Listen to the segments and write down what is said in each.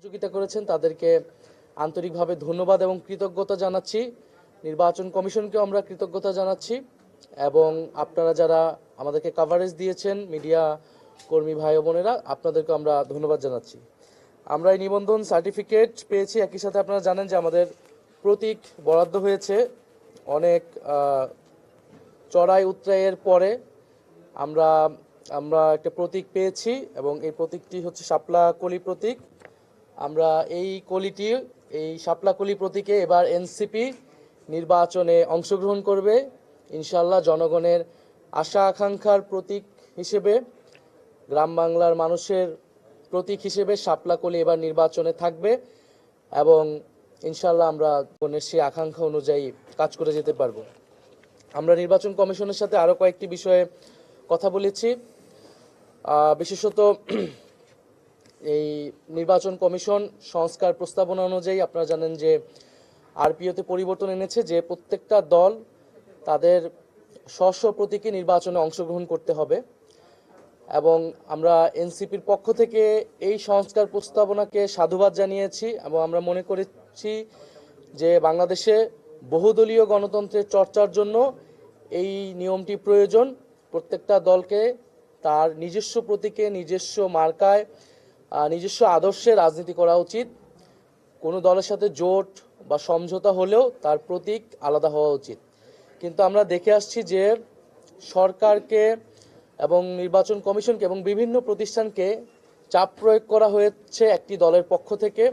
সহযোগিতা করেছেন তাদেরকে আন্তরিকভাবে ধন্যবাদ এবং কৃতজ্ঞতা জানাচ্ছি। নির্বাচন কমিশনকে আমরা কৃতজ্ঞতা জানাচ্ছি এবং আপনারা যারা আমাদেরকে কভারেজ দিয়েছেন মিডিয়া কর্মী ভাই ও বোনেরা, আপনাদেরকে আমরা ধন্যবাদ জানাচ্ছি। আমরা এই নিবন্ধন সার্টিফিকেট পেয়েছি, একই সাথে আপনারা জানেন যে আমাদের প্রতীক বরাদ্দ হয়েছে। অনেক চড়াই উতরাইয়ের পরে আমরা আমরা একটা প্রতীক পেয়েছি এবং এই প্রতীকটি হচ্ছে শাপলা কলি প্রতীক। আমরা এই শাপলা কলি প্রতীকে এবার এনসিপি নির্বাচনে অংশগ্রহণ করবে ইনশাআল্লাহ। জনগণের আশা আকাঙ্ক্ষার প্রতীক হিসেবে, গ্রাম বাংলার মানুষের প্রতীক হিসেবে শাপলা কলি এবার নির্বাচনে থাকবে এবং ইনশাআল্লাহ আমরা জনগণের সেই আকাঙ্ক্ষা অনুযায়ী কাজ করে যেতে পারবো। আমরা নির্বাচন কমিশনের সাথে আরও কয়েকটি বিষয়ে কথা বলেছি। বিশেষত এই নির্বাচন কমিশন সংস্কার প্রস্তাবনা অনুযায়ী আপনারা জানেন যে আরপিওতে পরিবর্তন এনেছে, যে প্রত্যেকটা দল তাদের স্ব প্রতীকে নির্বাচনে অংশগ্রহণ করতে হবে এবং আমরা এনসিপির পক্ষ থেকে এই সংস্কার প্রস্তাবনাকে সাধুবাদ জানিয়েছি এবং আমরা মনে করেছি যে বাংলাদেশে বহুদলীয় গণতন্ত্রের চর্চার জন্য এই নিয়মটি প্রয়োজন। প্রত্যেকটা দলকে তার নিজস্ব প্রতীকে, নিজস্ব মার্কায়, নিজস্ব আদর্শে রাজনীতি করা উচিত। কোনো দলের সাথে জোট বা সমঝোতা হলেও তার প্রতীক আলাদা হওয়া উচিত। কিন্তু আমরা দেখে আসছি যে সরকারকে এবং নির্বাচন কমিশনকে এবং বিভিন্ন প্রতিষ্ঠানকে চাপ প্রয়োগ করা হয়েছে একটি দলের পক্ষ থেকে,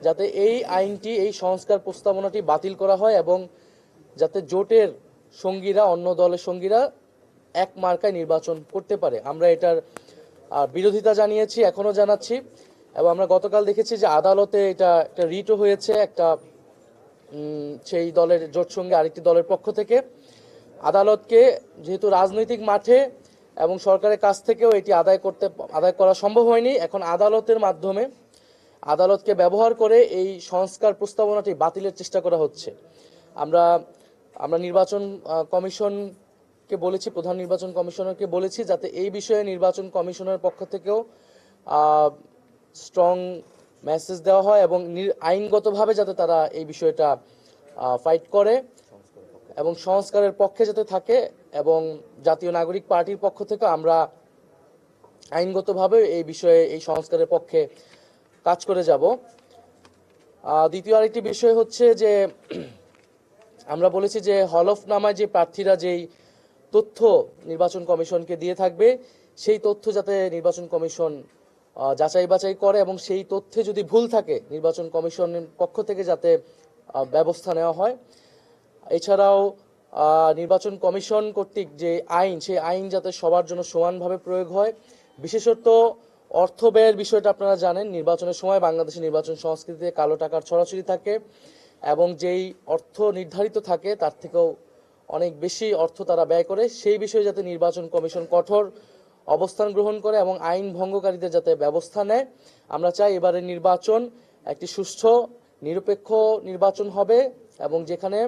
যাতে এই আইনটি, এই সংস্কার প্রস্তাবনাটি বাতিল করা হয় এবং যাতে জোটের সঙ্গীরা, অন্য দলের সঙ্গীরা এক মার্কায় নির্বাচন করতে পারে। আমরা এটার বিরোধিতা জানিয়েছি, এখনও জানাচ্ছি এবং আমরা গতকাল দেখেছি যে আদালতে এটা একটা রিটও হয়েছে একটা সেই দলের জোট সঙ্গে আরেকটি দলের পক্ষ থেকে। আদালতকে যেহেতু রাজনৈতিক মাঠে এবং সরকারের কাছ থেকেও এটি আদায় করা সম্ভব হয়নি, এখন আদালতের মাধ্যমে, আদালতকে ব্যবহার করে এই সংস্কার প্রস্তাবনাটি বাতিলের চেষ্টা করা হচ্ছে। আমরা নির্বাচন কমিশনকে বলেছি, প্রধান নির্বাচন কমিশনারকে বলেছি যাতে এই বিষয়ে নির্বাচন কমিশনের পক্ষ থেকেও স্ট্রং মেসেজ দেওয়া হয় এবং আইনগতভাবে যাতে তারা এই বিষয়টা ফাইট করে এবং সংস্কারের পক্ষে যাতে থাকে। এবং জাতীয় নাগরিক পার্টির পক্ষ থেকে আমরা আইনগতভাবে এই বিষয়ে, এই সংস্কারের পক্ষে কাজ করে যাব। দ্বিতীয় আরেকটি বিষয় হচ্ছে যে আমরা বলেছি যে হলফনামায় যে প্রার্থীরা যেই তথ্য নির্বাচন কমিশনকে দিয়ে থাকবে, সেই তথ্য যাতে নির্বাচন কমিশন যাচাই বাছাই করে এবং সেই তথ্যে যদি ভুল থাকে নির্বাচন কমিশনের পক্ষ থেকে যাতে ব্যবস্থা নেওয়া হয়। এছাড়াও নির্বাচন কমিশন কর্তৃক যে আইন, সেই আইন যাতে সবার জন্য সমানভাবে প্রয়োগ হয়। বিশেষত অর্থ ব্যয়ের বিষয়টা আপনারা জানেন, নির্বাচনের সময় বাংলাদেশের নির্বাচন সংস্কৃতিতে কালো টাকার ছড়াছড়ি থাকে এবং যেই অর্থ নির্ধারিত থাকে তার থেকেও অনেক বেশি অর্থ তারা ব্যয় করে। সেই বিষয়ে যাতে নির্বাচন কমিশন কঠোর অবস্থান গ্রহণ করে এবং আইন ভঙ্গকারীদের যাতে ব্যবস্থা নেয়। আমরা চাই এবারের নির্বাচন একটি সুষ্ঠু নিরপেক্ষ নির্বাচন হবে এবং যেখানে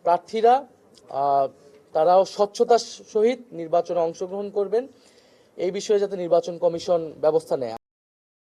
প্রার্থীরা তারাও স্বচ্ছতার সহিত নির্বাচনে অংশগ্রহণ করবেন, এই বিষয়ে যাতে নির্বাচন কমিশন ব্যবস্থা নেয়।